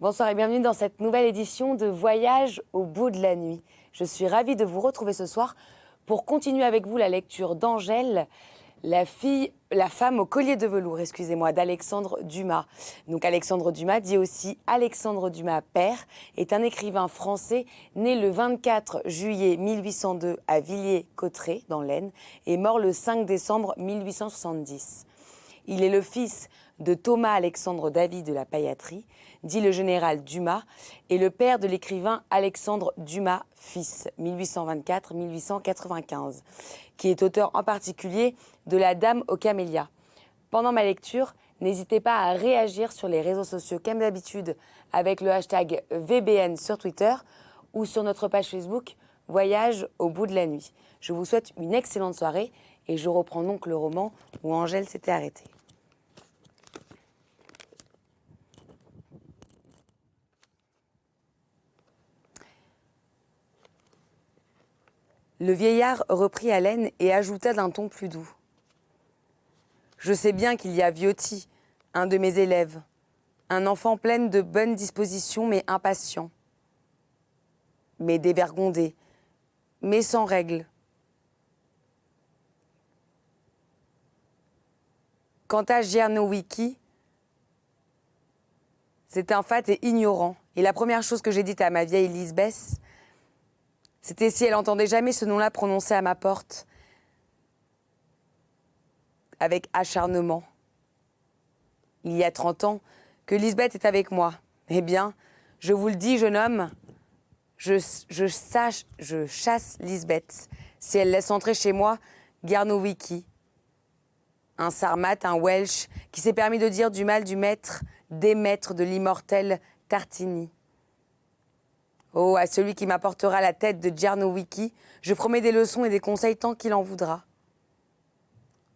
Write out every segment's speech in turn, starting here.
Bonsoir et bienvenue dans cette nouvelle édition de Voyage au bout de la nuit. Je suis ravie de vous retrouver ce soir pour continuer avec vous la lecture d'Angèle, la femme au collier de velours, d'Alexandre Dumas. Donc Alexandre Dumas, dit aussi Alexandre Dumas père, est un écrivain français né le 24 juillet 1802 à Villiers-Cotterêts, dans l'Aisne, et mort le 5 décembre 1870. Il est le fils de Thomas Alexandre David de la Paillasserie, dit le général Dumas, et le père de l'écrivain Alexandre Dumas fils, 1824-1895, qui est auteur en particulier de La Dame aux camélias. Pendant ma lecture, n'hésitez pas à réagir sur les réseaux sociaux comme d'habitude avec le hashtag VBN sur Twitter ou sur notre page Facebook Voyage au bout de la nuit. Je vous souhaite une excellente soirée et je reprends donc le roman où Angèle s'était arrêtée. Le vieillard reprit haleine et ajouta d'un ton plus doux. Je sais bien qu'il y a Viotti, un de mes élèves, un enfant plein de bonnes dispositions mais impatient, mais dévergondé, mais sans règle. Quant à Gianowicki, c'est un fat et ignorant. Et la première chose que j'ai dite à ma vieille Lisbeth, c'était si elle entendait jamais ce nom-là prononcé à ma porte, avec acharnement. Il y a 30 ans que Lisbeth est avec moi. Eh bien, je vous le dis, jeune homme, je chasse Lisbeth si elle laisse entrer chez moi Gianowicki, un Sarmate, un Welsh, qui s'est permis de dire du mal du maître, des maîtres de l'immortel Tartini. Oh, à celui qui m'apportera la tête de Gianowicki, je promets des leçons et des conseils tant qu'il en voudra.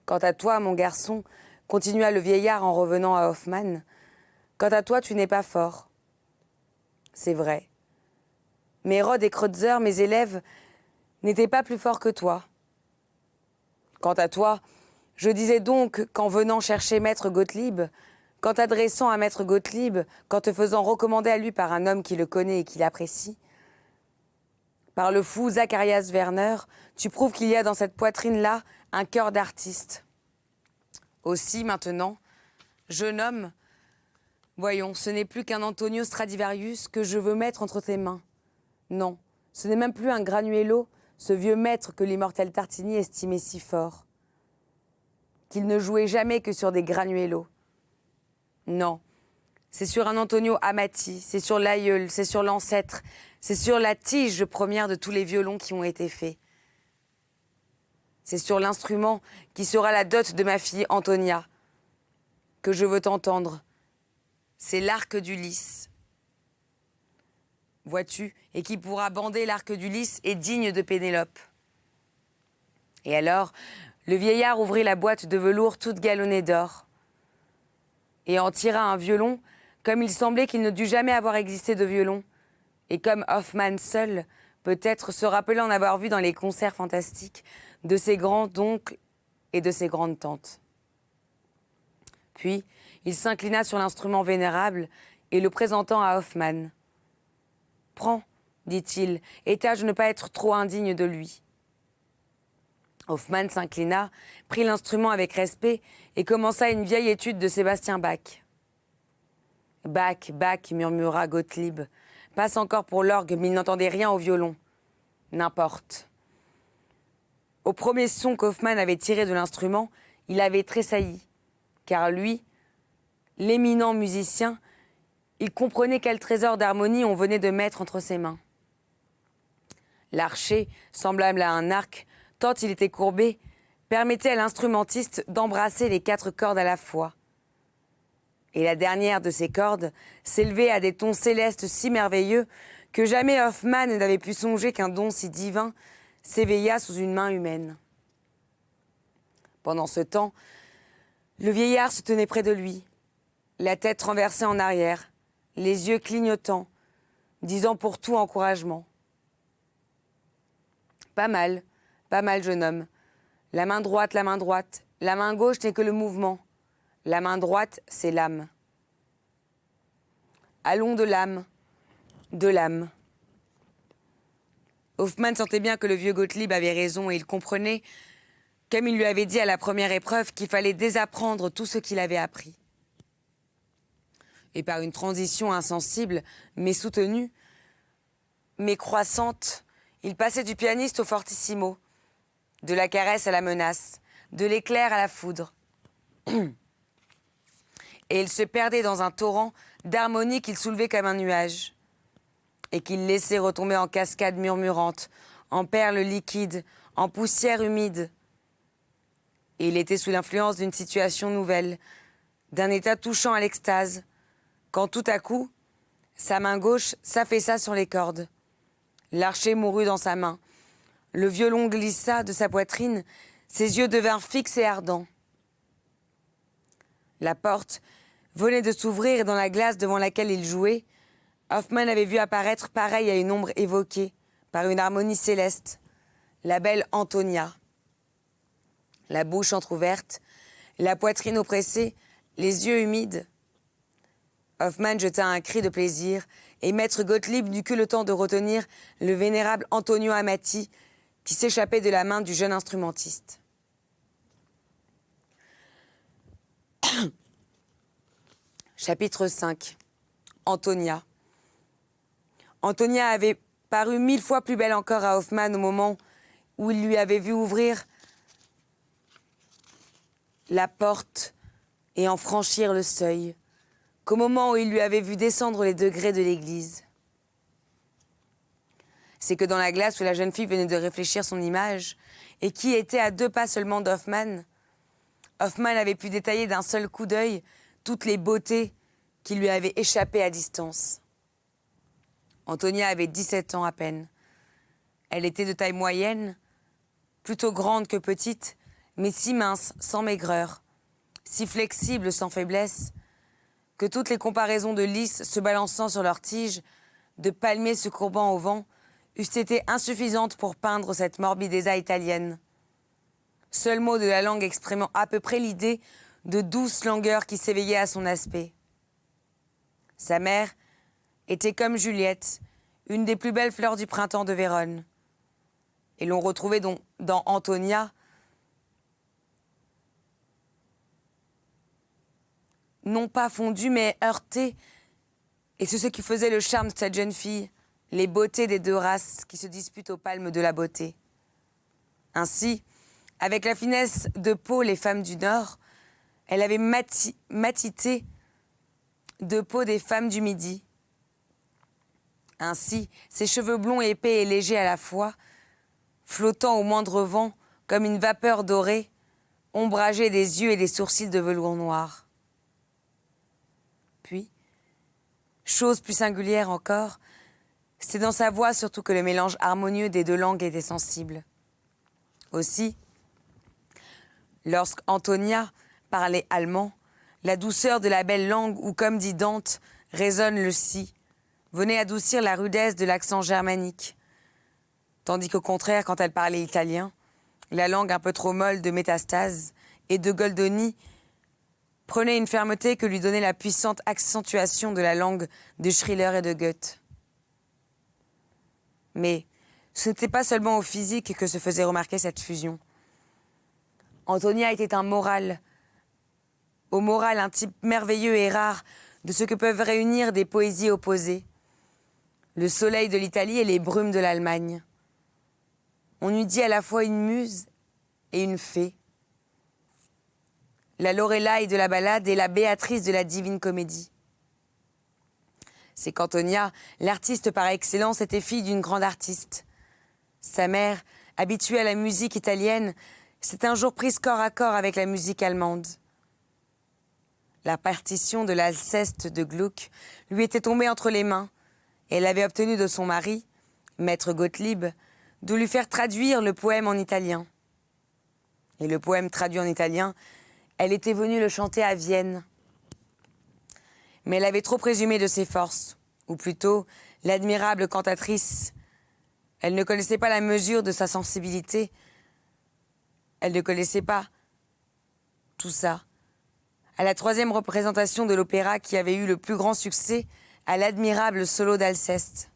Quant à toi, mon garçon, continua le vieillard en revenant à Hoffmann, quant à toi, tu n'es pas fort. C'est vrai. Mais Rod et Kreutzer, mes élèves, n'étaient pas plus forts que toi. Quant à toi, je disais donc qu'en venant chercher maître Gottlieb, qu'en t'adressant à maître Gottlieb, qu'en te faisant recommander à lui par un homme qui le connaît et qui l'apprécie, par le fou Zacharias Werner, tu prouves qu'il y a dans cette poitrine-là un cœur d'artiste. Aussi, maintenant, jeune homme, voyons, ce n'est plus qu'un Antonio Stradivarius que je veux mettre entre tes mains. Non, ce n'est même plus un Granuelo, ce vieux maître que l'immortel Tartini estimait si fort. Qu'il ne jouait jamais que sur des Granuelos. Non, c'est sur un Antonio Amati, c'est sur l'aïeul, c'est sur l'ancêtre, c'est sur la tige première de tous les violons qui ont été faits. C'est sur l'instrument qui sera la dot de ma fille Antonia que je veux t'entendre. C'est l'arc d'Ulysse. Vois-tu, et qui pourra bander l'arc d'Ulysse est digne de Pénélope. Et alors, le vieillard ouvrit la boîte de velours toute galonnée d'or et en tira un violon, comme il semblait qu'il ne dût jamais avoir existé de violon, et comme Hoffmann seul, peut-être, se rappelait en avoir vu dans les concerts fantastiques de ses grands-oncles et de ses grandes-tantes. Puis, il s'inclina sur l'instrument vénérable et le présentant à Hoffmann. « Prends, dit-il, et tâche de ne pas être trop indigne de lui. » Hoffmann s'inclina, prit l'instrument avec respect et commença une vieille étude de Sébastien Bach. « Bach, Bach, murmura Gottlieb. Passe encore pour l'orgue, mais il n'entendait rien au violon. N'importe. » Au premier son qu'Hoffmann avait tiré de l'instrument, il avait tressailli, car lui, l'éminent musicien, il comprenait quel trésor d'harmonie on venait de mettre entre ses mains. L'archet, semblable à un arc, tant il était courbé, permettait à l'instrumentiste d'embrasser les 4 cordes à la fois. Et la dernière de ces cordes s'élevait à des tons célestes si merveilleux que jamais Hoffmann n'avait pu songer qu'un don si divin s'éveilla sous une main humaine. Pendant ce temps, le vieillard se tenait près de lui, la tête renversée en arrière, les yeux clignotants, disant pour tout encouragement. « Pas mal, jeune homme. La main droite, la main gauche n'est que le mouvement. La main droite, c'est l'âme. » Allons de l'âme, de l'âme. Hoffmann sentait bien que le vieux Gottlieb avait raison et il comprenait, comme il lui avait dit à la première épreuve, qu'il fallait désapprendre tout ce qu'il avait appris. Et par une transition insensible, mais soutenue, mais croissante, il passait du pianiste au fortissimo, de la caresse à la menace, de l'éclair à la foudre. Et il se perdait dans un torrent d'harmonie qu'il soulevait comme un nuage, et qu'il laissait retomber en cascades murmurantes, en perles liquides, en poussière humide. Et il était sous l'influence d'une situation nouvelle, d'un état touchant à l'extase, quand tout à coup, sa main gauche s'affaissa sur les cordes. L'archet mourut dans sa main. Le violon glissa de sa poitrine, ses yeux devinrent fixes et ardents. La porte venait de s'ouvrir et dans la glace devant laquelle il jouait, Hoffmann avait vu apparaître, pareil à une ombre évoquée par une harmonie céleste, la belle Antonia. La bouche entr'ouverte, la poitrine oppressée, les yeux humides. Hoffmann jeta un cri de plaisir et maître Gottlieb n'eut que le temps de retenir le vénérable Antonio Amati qui s'échappait de la main du jeune instrumentiste. Chapitre 5. Antonia. Antonia avait paru 1000 fois plus belle encore à Hoffmann au moment où il lui avait vu ouvrir la porte et en franchir le seuil, qu'au moment où il lui avait vu descendre les degrés de l'église. C'est que dans la glace où la jeune fille venait de réfléchir son image, et qui était à 2 pas seulement d'Hoffmann, Hoffmann avait pu détailler d'un seul coup d'œil toutes les beautés qui lui avaient échappé à distance. Antonia avait 17 ans à peine. Elle était de taille moyenne, plutôt grande que petite, mais si mince, sans maigreur, si flexible, sans faiblesse, que toutes les comparaisons de lys se balançant sur leurs tiges, de palmiers se courbant au vent, eussent été insuffisantes pour peindre cette morbidezza italienne. Seul mot de la langue exprimant à peu près l'idée de douce langueur qui s'éveillait à son aspect. Sa mère était comme Juliette, une des plus belles fleurs du printemps de Vérone. Et l'on retrouvait dans Antonia non pas fondue, mais heurtée. Et c'est ce qui faisait le charme de cette jeune fille, les beautés des 2 races qui se disputent aux palmes de la beauté. Ainsi, avec la finesse de peau les femmes du Nord, elle avait matité de peau des femmes du Midi. Ainsi, ses cheveux blonds épais et légers à la fois, flottant au moindre vent comme une vapeur dorée, ombrageaient des yeux et des sourcils de velours noir. Puis, chose plus singulière encore, c'est dans sa voix surtout que le mélange harmonieux des 2 langues était sensible. Aussi, lorsqu'Antonia parlait allemand, la douceur de la belle langue où, comme dit Dante, résonne le si, venait adoucir la rudesse de l'accent germanique. Tandis qu'au contraire, quand elle parlait italien, la langue un peu trop molle de Métastase et de Goldoni prenait une fermeté que lui donnait la puissante accentuation de la langue de Schiller et de Goethe. Mais ce n'était pas seulement au physique que se faisait remarquer cette fusion. Antonia était au moral un type merveilleux et rare de ce que peuvent réunir des poésies opposées. Le soleil de l'Italie et les brumes de l'Allemagne. On eût dit à la fois une muse et une fée. La Lorelai de la ballade et la Béatrice de la divine comédie. C'est qu'Antonia, l'artiste par excellence, était fille d'une grande artiste. Sa mère, habituée à la musique italienne, s'est un jour prise corps à corps avec la musique allemande. La partition de l'Alceste de Gluck lui était tombée entre les mains et elle avait obtenu de son mari, maître Gottlieb, de lui faire traduire le poème en italien. Et le poème traduit en italien, elle était venue le chanter à Vienne. Mais elle avait trop présumé de ses forces, ou plutôt l'admirable cantatrice. Elle ne connaissait pas la mesure de sa sensibilité. Elle ne connaissait pas tout ça. À la 3e représentation de l'opéra qui avait eu le plus grand succès, à l'admirable solo d'Alceste.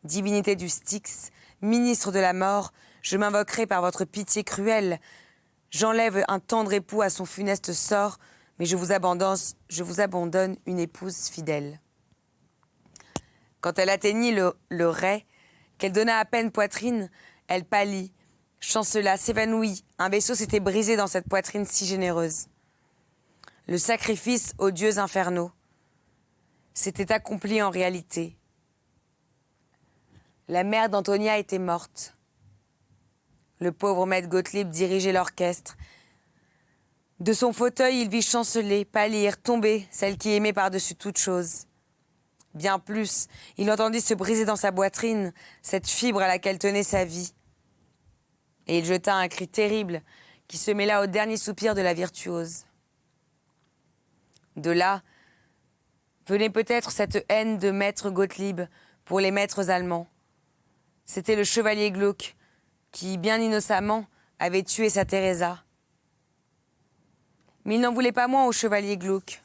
Divinité du Styx, ministre de la mort, je m'invoquerai par votre pitié cruelle. J'enlève un tendre époux à son funeste sort, mais je vous abandonne une épouse fidèle. Quand elle atteignit le rai, qu'elle donna à peine poitrine, elle pâlit, chancela, s'évanouit. Un vaisseau s'était brisé dans cette poitrine si généreuse. Le sacrifice aux dieux infernaux s'était accompli en réalité. La mère d'Antonia était morte. Le pauvre maître Gottlieb dirigeait l'orchestre. De son fauteuil, il vit chanceler, pâlir, tomber celle qui aimait par-dessus toute chose. Bien plus, il entendit se briser dans sa poitrine cette fibre à laquelle tenait sa vie. Et il jeta un cri terrible qui se mêla au dernier soupir de la virtuose. De là venait peut-être cette haine de maître Gottlieb pour les maîtres allemands. C'était le chevalier glauque qui, bien innocemment, avait tué sa Teresa. Mais il n'en voulait pas moins au chevalier glauque.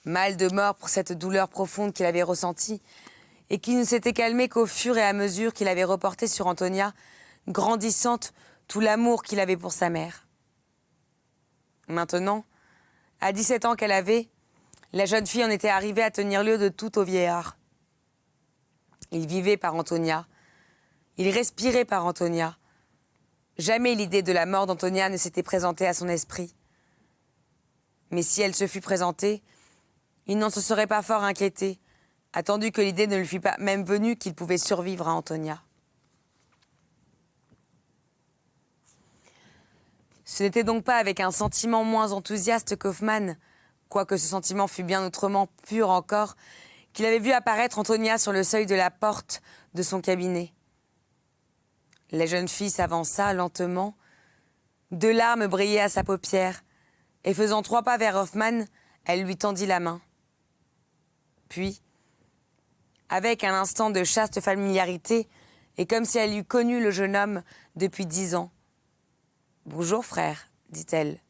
Mal de mort pour cette douleur profonde qu'il avait ressentie et qui ne s'était calmée qu'au fur et à mesure qu'il avait reporté sur Antonia, grandissante, tout l'amour qu'il avait pour sa mère. Maintenant, à 17 ans qu'elle avait, la jeune fille en était arrivée à tenir lieu de tout au vieillard. Il vivait par Antonia. Il respirait par Antonia. Jamais l'idée de la mort d'Antonia ne s'était présentée à son esprit. Mais si elle se fût présentée, il n'en se serait pas fort inquiété, attendu que l'idée ne lui fût pas même venue qu'il pouvait survivre à Antonia. Ce n'était donc pas avec un sentiment moins enthousiaste qu'Hoffmann, quoique ce sentiment fût bien autrement pur encore, qu'il avait vu apparaître Antonia sur le seuil de la porte de son cabinet. La jeune fille s'avança lentement, 2 larmes brillaient à sa paupière, et faisant 3 pas vers Hoffmann, elle lui tendit la main. Puis, avec un instant de chaste familiarité, et comme si elle eût connu le jeune homme depuis 10 ans. « Bonjour, frère, dit-elle. »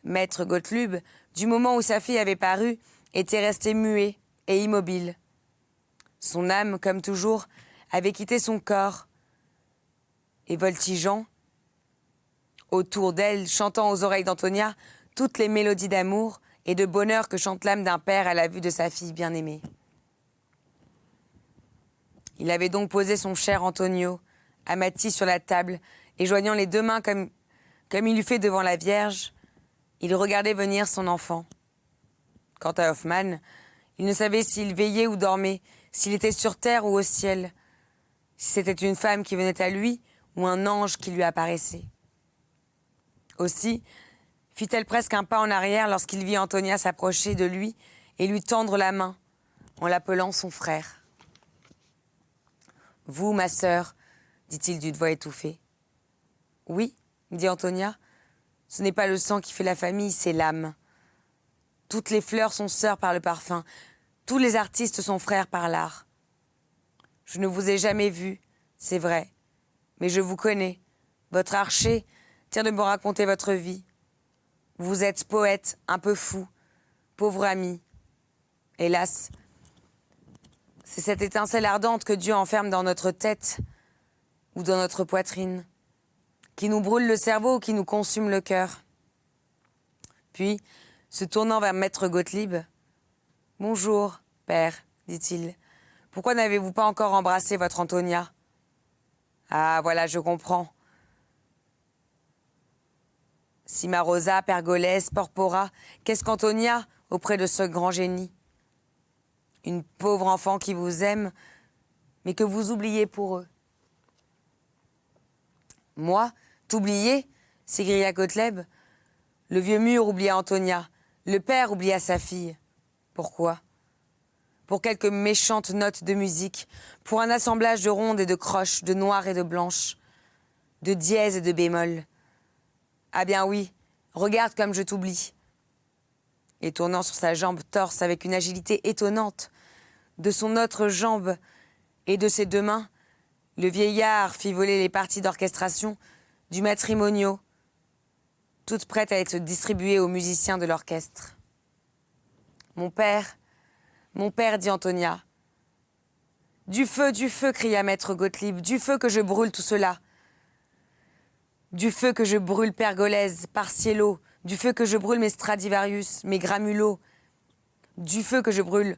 Maître Gottlieb, du moment où sa fille avait paru, était resté muet et immobile. Son âme, comme toujours, avait quitté son corps, et voltigeant autour d'elle, chantant aux oreilles d'Antonia toutes les mélodies d'amour et de bonheur que chante l'âme d'un père à la vue de sa fille bien-aimée. Il avait donc posé son cher Antonio, amati sur la table, et joignant les 2 mains comme il eût fait devant la Vierge, il regardait venir son enfant. Quant à Hoffmann, il ne savait s'il veillait ou dormait, s'il était sur terre ou au ciel, si c'était une femme qui venait à lui ou un ange qui lui apparaissait. Aussi fit-elle presque un pas en arrière lorsqu'il vit Antonia s'approcher de lui et lui tendre la main en l'appelant son frère. « Vous, ma sœur, dit-il d'une voix étouffée. « Oui, dit Antonia, ce n'est pas le sang qui fait la famille, c'est l'âme. Toutes les fleurs sont sœurs par le parfum, tous les artistes sont frères par l'art. Je ne vous ai jamais vu, c'est vrai, mais je vous connais. Votre archer tient de me raconter votre vie. Vous êtes poète, un peu fou, pauvre ami. Hélas, c'est cette étincelle ardente que Dieu enferme dans notre tête ou dans notre poitrine, qui nous brûle le cerveau ou qui nous consume le cœur. » Puis, se tournant vers maître Gottlieb, « Bonjour, père, dit-il. Pourquoi n'avez-vous pas encore embrassé votre Antonia ? Ah, voilà, je comprends. Cimarosa, Pergolèse, Porpora, qu'est-ce qu'Antonia auprès de ce grand génie ? Une pauvre enfant qui vous aime, mais que vous oubliez pour eux. » « Moi, t'oublier ?» s'écria Gottlieb. Le vieux mur oublia Antonia, le père oublia sa fille. Pourquoi ? Pour quelques méchantes notes de musique, pour un assemblage de rondes et de croches, de noires et de blanches, de dièses et de bémols. Ah bien oui, regarde comme je t'oublie. Et tournant sur sa jambe torse avec une agilité étonnante, de son autre jambe et de ses 2 mains, le vieillard fit voler les parties d'orchestration du matrimonio, toutes prêtes à être distribuées aux musiciens de l'orchestre. Mon père, dit Antonia. Du feu, cria maître Gottlieb, du feu que je brûle tout cela. Du feu que je brûle Pergolèse, Parciello, du feu que je brûle mes Stradivarius, mes Gramulo, du feu que je brûle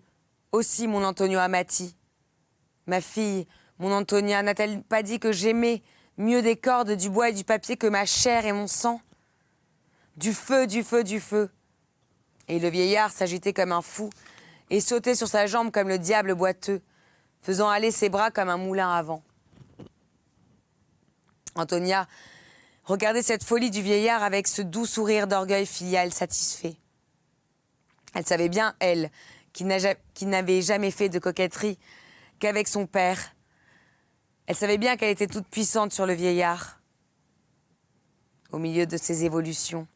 aussi mon Antonio Amati. Ma fille, mon Antonia, n'a-t-elle pas dit que j'aimais mieux des cordes, du bois et du papier que ma chair et mon sang? Du feu, du feu, du feu. Et le vieillard s'agitait comme un fou et sautait sur sa jambe comme le diable boiteux, faisant aller ses bras comme un moulin à vent. Antonia regardait cette folie du vieillard avec ce doux sourire d'orgueil filial satisfait. Elle savait bien, elle, qui n'avait jamais fait de coquetterie qu'avec son père. Elle savait bien qu'elle était toute puissante sur le vieillard, au milieu de ses évolutions.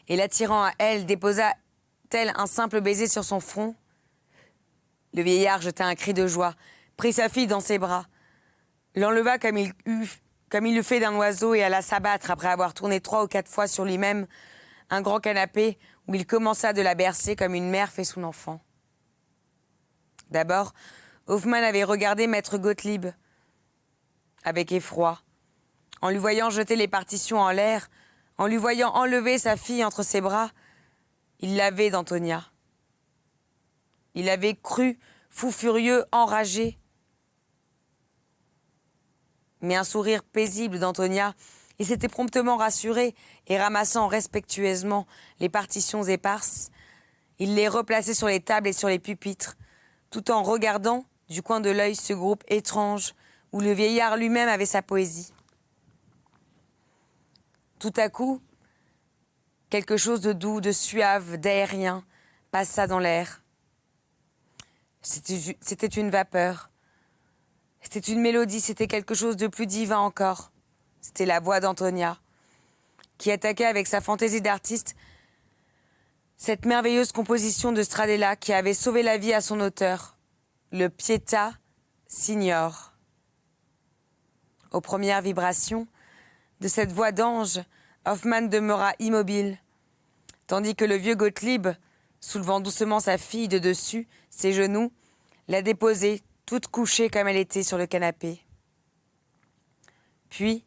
Et l'attirant à elle, déposa-t-elle un simple baiser sur son front? Le vieillard jeta un cri de joie, prit sa fille dans ses bras, l'enleva comme il le fait d'un oiseau et alla s'abattre après avoir tourné 3 ou 4 fois sur lui-même un grand canapé où il commença de la bercer comme une mère fait son enfant. D'abord, Hoffmann avait regardé maître Gottlieb avec effroi. En lui voyant jeter les partitions en l'air, en lui voyant enlever sa fille entre ses bras, il l'avait d'Antonia. Il avait cru, fou furieux, enragé. Mais un sourire paisible d'Antonia, il s'était promptement rassuré et ramassant respectueusement les partitions éparses, il les replaçait sur les tables et sur les pupitres, tout en regardant du coin de l'œil ce groupe étrange où le vieillard lui-même avait sa poésie. Tout à coup, quelque chose de doux, de suave, d'aérien passa dans l'air. C'était une vapeur. C'était une mélodie, c'était quelque chose de plus divin encore. C'était la voix d'Antonia, qui attaquait avec sa fantaisie d'artiste cette merveilleuse composition de Stradella qui avait sauvé la vie à son auteur, le Pietà Signor. Aux premières vibrations de cette voix d'ange, Hoffmann demeura immobile, tandis que le vieux Gottlieb, soulevant doucement sa fille de dessus ses genoux, la déposait toute couchée comme elle était sur le canapé. Puis,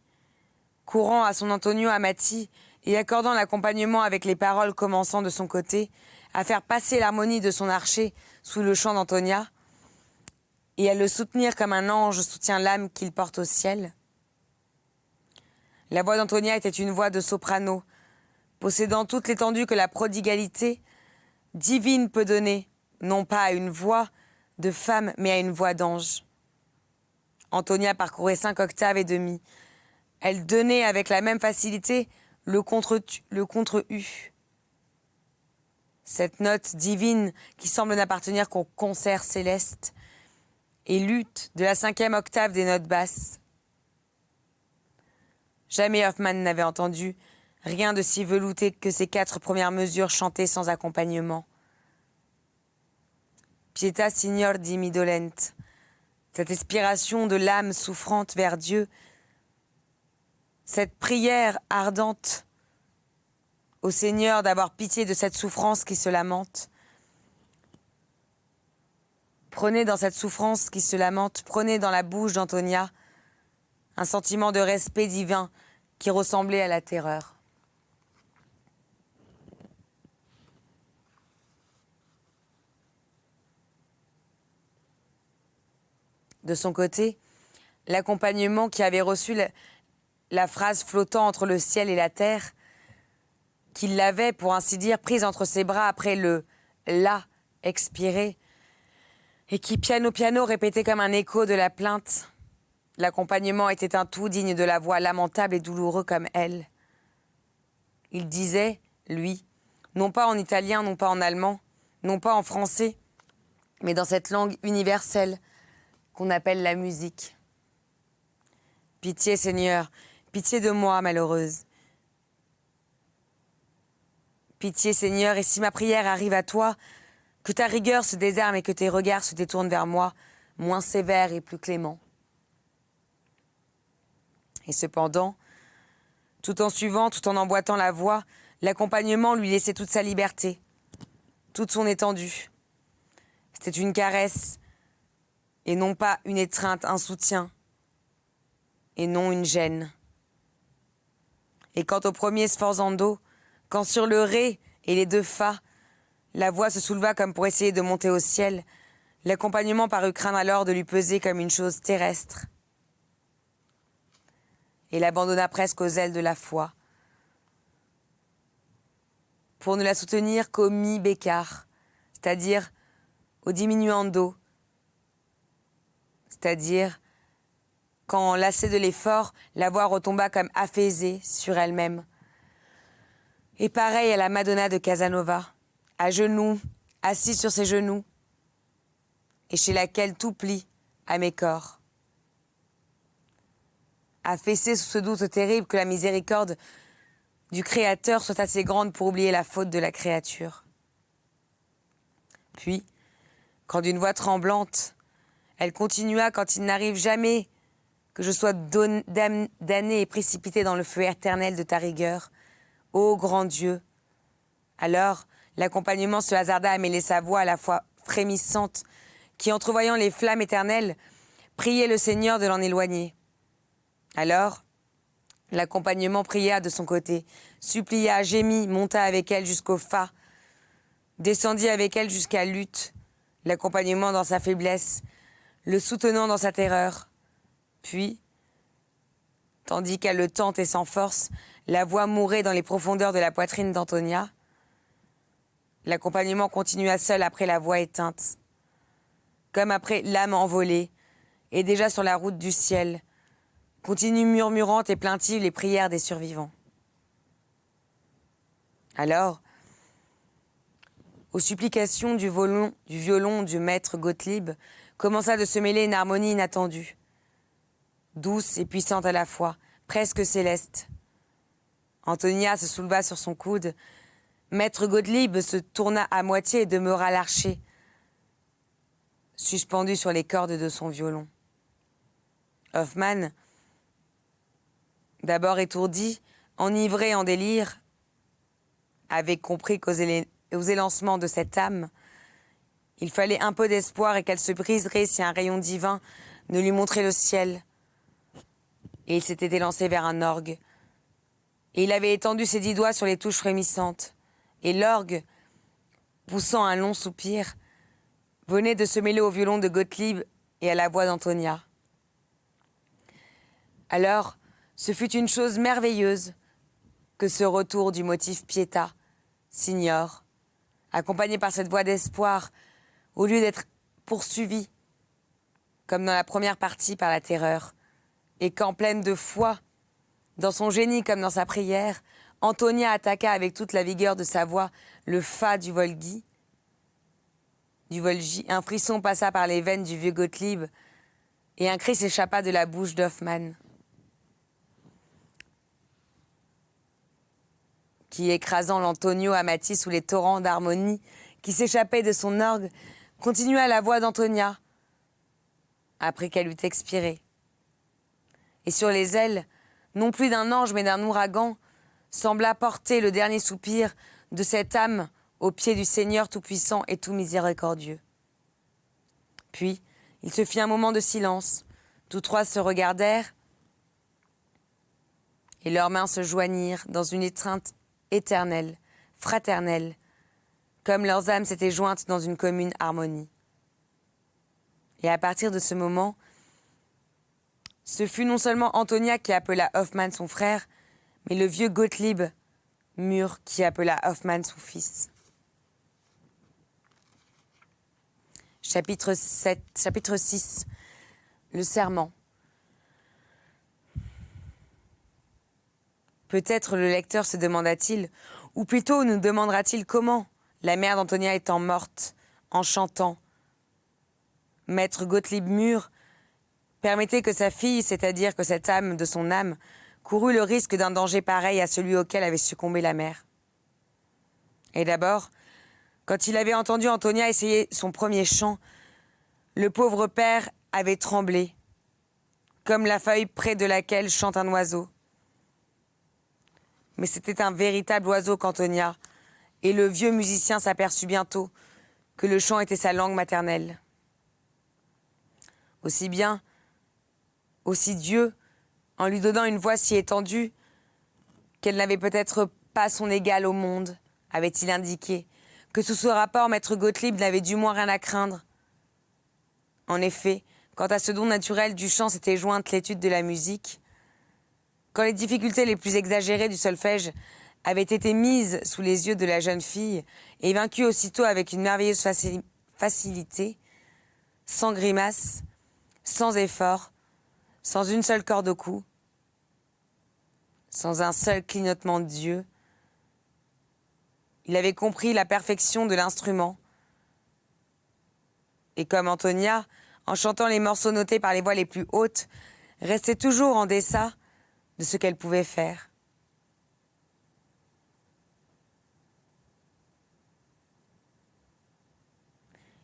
courant à son Antonio Amati et accordant l'accompagnement avec les paroles commençant de son côté à faire passer l'harmonie de son archer sous le chant d'Antonia et à le soutenir comme un ange soutient l'âme qu'il porte au ciel. La voix d'Antonia était une voix de soprano, possédant toute l'étendue que la prodigalité divine peut donner, non pas à une voix de femme, mais à une voix d'ange. Antonia parcourait 5 octaves et demie. Elle donnait avec la même facilité le contre-U. Cette note divine qui semble n'appartenir qu'au concert céleste et lutte de la 5e octave des notes basses. Jamais Hoffmann n'avait entendu rien de si velouté que ces 4 premières mesures chantées sans accompagnement. Pietà Signor di mi dolent, cette aspiration de l'âme souffrante vers Dieu, cette prière ardente au Seigneur d'avoir pitié de cette souffrance qui se lamente. Prenez dans cette souffrance qui se lamente, prenez dans la bouche d'Antonia un sentiment de respect divin qui ressemblait à la terreur. De son côté, l'accompagnement qui avait reçu la phrase flottant entre le ciel et la terre, qu'il l'avait, pour ainsi dire, prise entre ses bras après le « la » expiré, et qui, piano répétait comme un écho de la plainte. L'accompagnement était un tout digne de la voix lamentable et douloureux comme elle. Il disait, lui, non pas en italien, non pas en allemand, non pas en français, mais dans cette langue universelle qu'on appelle la musique. Pitié, Seigneur, pitié de moi, malheureuse. Pitié, Seigneur, et si ma prière arrive à toi, que ta rigueur se désarme et que tes regards se détournent vers moi, moins sévères et plus cléments. Et cependant, tout en suivant, tout en emboîtant la voix, l'accompagnement lui laissait toute sa liberté, toute son étendue. C'était une caresse, et non pas une étreinte, un soutien, et non une gêne. Et quant au premier sforzando, quand sur le ré et les deux fa, la voix se souleva comme pour essayer de monter au ciel, l'accompagnement parut craindre alors de lui peser comme une chose terrestre. Et l'abandonna presque aux ailes de la foi, pour ne la soutenir qu'au mi bécard, c'est-à-dire au diminuendo, c'est-à-dire quand, lassée de l'effort, la voix retomba comme affaisée sur elle-même. Et pareil à la Madonna de Casanova, à genoux, assise sur ses genoux, et chez laquelle tout plie à mes corps. Affaissée sous ce doute terrible que la miséricorde du Créateur soit assez grande pour oublier la faute de la créature. Puis, quand d'une voix tremblante, elle continua quand il n'arrive jamais que je sois damné et précipité dans le feu éternel de ta rigueur, ô grand Dieu. Alors, l'accompagnement se hasarda à mêler sa voix à la fois frémissante, qui, entrevoyant les flammes éternelles, priait le Seigneur de l'en éloigner. Alors, l'accompagnement pria de son côté, supplia, gémit, monta avec elle jusqu'au fa, descendit avec elle jusqu'à l'ut, l'accompagnement dans sa faiblesse, le soutenant dans sa terreur. Puis, tandis qu'elle le tente et sans force, la voix mourait dans les profondeurs de la poitrine d'Antonia. L'accompagnement continua seul après la voix éteinte, comme après l'âme envolée, et déjà sur la route du ciel, continue murmurante et plaintive les prières des survivants. Alors, aux supplications du violon du maître Gottlieb, commença de se mêler une harmonie inattendue, douce et puissante à la fois, presque céleste. Antonia se souleva sur son coude. Maître Gottlieb se tourna à moitié et demeura l'archer, suspendu sur les cordes de son violon. Hoffmann, d'abord étourdi, enivré en délire, avait compris qu'aux élancements de cette âme, il fallait un peu d'espoir et qu'elle se briserait si un rayon divin ne lui montrait le ciel. Et il s'était élancé vers un orgue. Et il avait étendu ses 10 doigts sur les touches frémissantes. Et l'orgue, poussant un long soupir, venait de se mêler au violon de Gottlieb et à la voix d'Antonia. Alors, ce fut une chose merveilleuse que ce retour du motif Pietà, Signor, accompagné par cette voix d'espoir, au lieu d'être poursuivi, comme dans la première partie, par la terreur, et qu'en pleine de foi, dans son génie comme dans sa prière, Antonia attaqua avec toute la vigueur de sa voix le fa du Volgi. Un frisson passa par les veines du vieux Gottlieb et un cri s'échappa de la bouche d'Hoffmann, qui, écrasant l'Antonio Amati sous les torrents d'harmonie qui s'échappaient de son orgue, continua la voix d'Antonia, après qu'elle eut expiré. Et sur les ailes, non plus d'un ange mais d'un ouragan, sembla porter le dernier soupir de cette âme aux pieds du Seigneur tout-puissant et tout miséricordieux. Puis, il se fit un moment de silence. Tous trois se regardèrent et leurs mains se joignirent dans une étreinte éternelle, fraternelle, comme leurs âmes s'étaient jointes dans une commune harmonie. Et à partir de ce moment, ce fut non seulement Antonia qui appela Hoffmann son frère, mais le vieux Gottlieb mûr qui appela Hoffmann son fils. Chapitre 6. Le serment. Peut-être le lecteur se demanda-t-il, ou plutôt nous demandera-t-il comment, la mère d'Antonia étant morte, en chantant, Maître Gottlieb mûr permettait que sa fille, c'est-à-dire que cette âme de son âme, courût le risque d'un danger pareil à celui auquel avait succombé la mère. Et d'abord, quand il avait entendu Antonia essayer son premier chant, le pauvre père avait tremblé, comme la feuille près de laquelle chante un oiseau. Mais c'était un véritable oiseau qu'Antonia, et le vieux musicien s'aperçut bientôt que le chant était sa langue maternelle. Aussi bien, aussi Dieu, en lui donnant une voix si étendue qu'elle n'avait peut-être pas son égale au monde, avait-il indiqué, que sous ce rapport, maître Gottlieb n'avait du moins rien à craindre. En effet, quant à ce don naturel du chant s'était jointe l'étude de la musique. Quand les difficultés les plus exagérées du solfège avaient été mises sous les yeux de la jeune fille et vaincues aussitôt avec une merveilleuse facilité, sans grimace, sans effort, sans une seule corde au cou, sans un seul clignotement d'yeux, il avait compris la perfection de l'instrument. Et comme Antonia, en chantant les morceaux notés par les voix les plus hautes, restait toujours en deçà de ce qu'elle pouvait faire.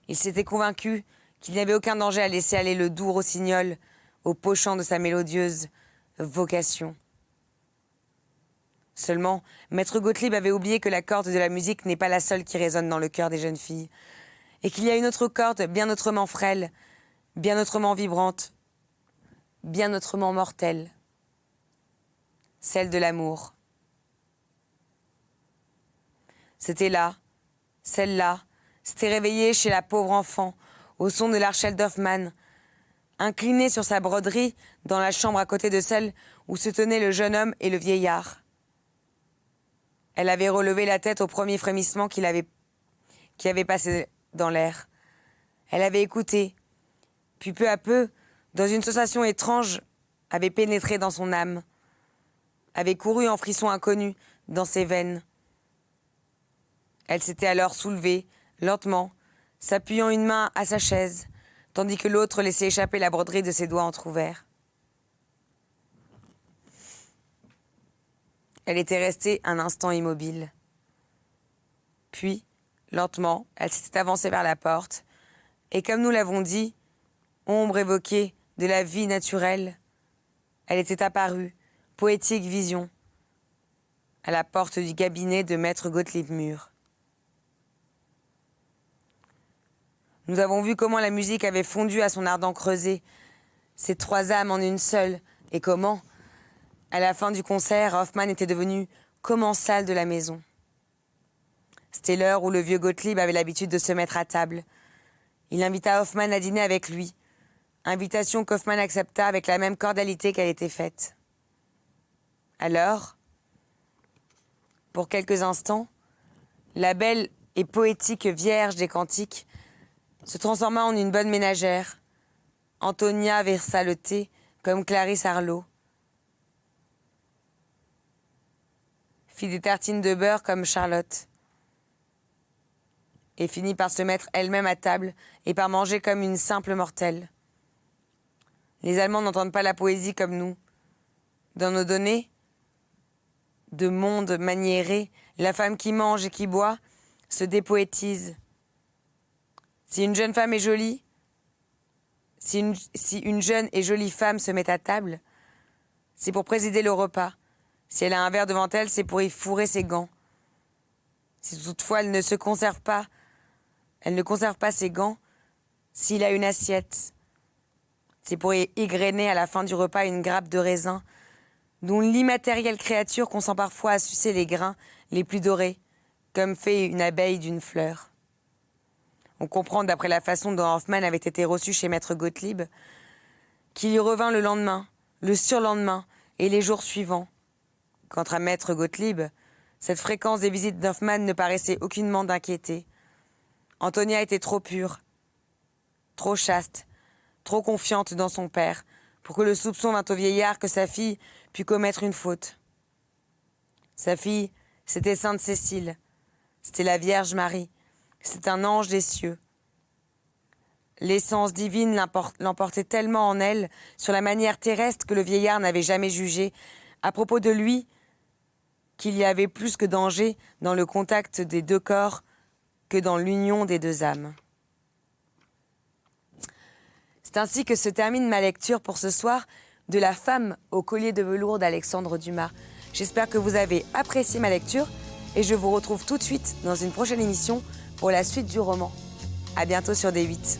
Il s'était convaincu qu'il n'y avait aucun danger à laisser aller le doux rossignol au pochant de sa mélodieuse vocation. Seulement, maître Gottlieb avait oublié que la corde de la musique n'est pas la seule qui résonne dans le cœur des jeunes filles, et qu'il y a une autre corde bien autrement frêle, bien autrement vibrante, bien autrement mortelle, celle de l'amour. C'était là, celle-là, s'était réveillée chez la pauvre enfant, au son de l'Archel d'Hoffmann, inclinée sur sa broderie dans la chambre à côté de celle où se tenaient le jeune homme et le vieillard. Elle avait relevé la tête au premier frémissement qui avait passé dans l'air. Elle avait écouté, puis peu à peu, dans une sensation étrange, avait pénétré dans son âme, avait couru en frisson inconnu dans ses veines. Elle s'était alors soulevée, lentement, s'appuyant une main à sa chaise, tandis que l'autre laissait échapper la broderie de ses doigts entr'ouverts. Elle était restée un instant immobile. Puis, lentement, elle s'était avancée vers la porte, et comme nous l'avons dit, ombre évoquée de la vie naturelle, elle était apparue, poétique vision, à la porte du cabinet de maître Gottlieb Mur. Nous avons vu comment la musique avait fondu à son ardent creuset, ces trois âmes en une seule, et comment, à la fin du concert, Hoffmann était devenu commensal de la maison. C'était l'heure où le vieux Gottlieb avait l'habitude de se mettre à table. Il invita Hoffmann à dîner avec lui, invitation qu'Hoffmann accepta avec la même cordialité qu'elle était faite. Alors, pour quelques instants, la belle et poétique Vierge des Cantiques se transforma en une bonne ménagère. Antonia versa le thé comme Clarisse Harlowe, fit des tartines de beurre comme Charlotte, et finit par se mettre elle-même à table et par manger comme une simple mortelle. Les Allemands n'entendent pas la poésie comme nous. Dans nos données de monde maniéré, la femme qui mange et qui boit se dépoétise. Si une jeune femme est jolie, si une jeune et jolie femme se met à table, c'est pour présider le repas. Si elle a un verre devant elle, c'est pour y fourrer ses gants. Si toutefois elle ne conserve pas ses gants, s'il a une assiette, c'est pour y égrener à la fin du repas une grappe de raisin, dont l'immatérielle créature consent parfois à sucer les grains les plus dorés, comme fait une abeille d'une fleur. On comprend, d'après la façon dont Hoffmann avait été reçu chez maître Gottlieb, qu'il y revint le lendemain, le surlendemain et les jours suivants. Quant à maître Gottlieb, cette fréquence des visites d'Hoffmann ne paraissait aucunement d'inquiéter. Antonia était trop pure, trop chaste, trop confiante dans son père, pour que le soupçon vînt au vieillard que sa fille pût commettre une faute. Sa fille, c'était Sainte Cécile, c'était la Vierge Marie, c'était un ange des cieux. L'essence divine l'emportait tellement en elle sur la manière terrestre que le vieillard n'avait jamais jugé, à propos de lui, qu'il y avait plus que danger dans le contact des deux corps que dans l'union des deux âmes. C'est ainsi que se termine ma lecture pour ce soir de La femme au collier de velours d'Alexandre Dumas. J'espère que vous avez apprécié ma lecture Et je vous retrouve tout de suite dans une prochaine émission pour la suite du roman. À bientôt sur D8.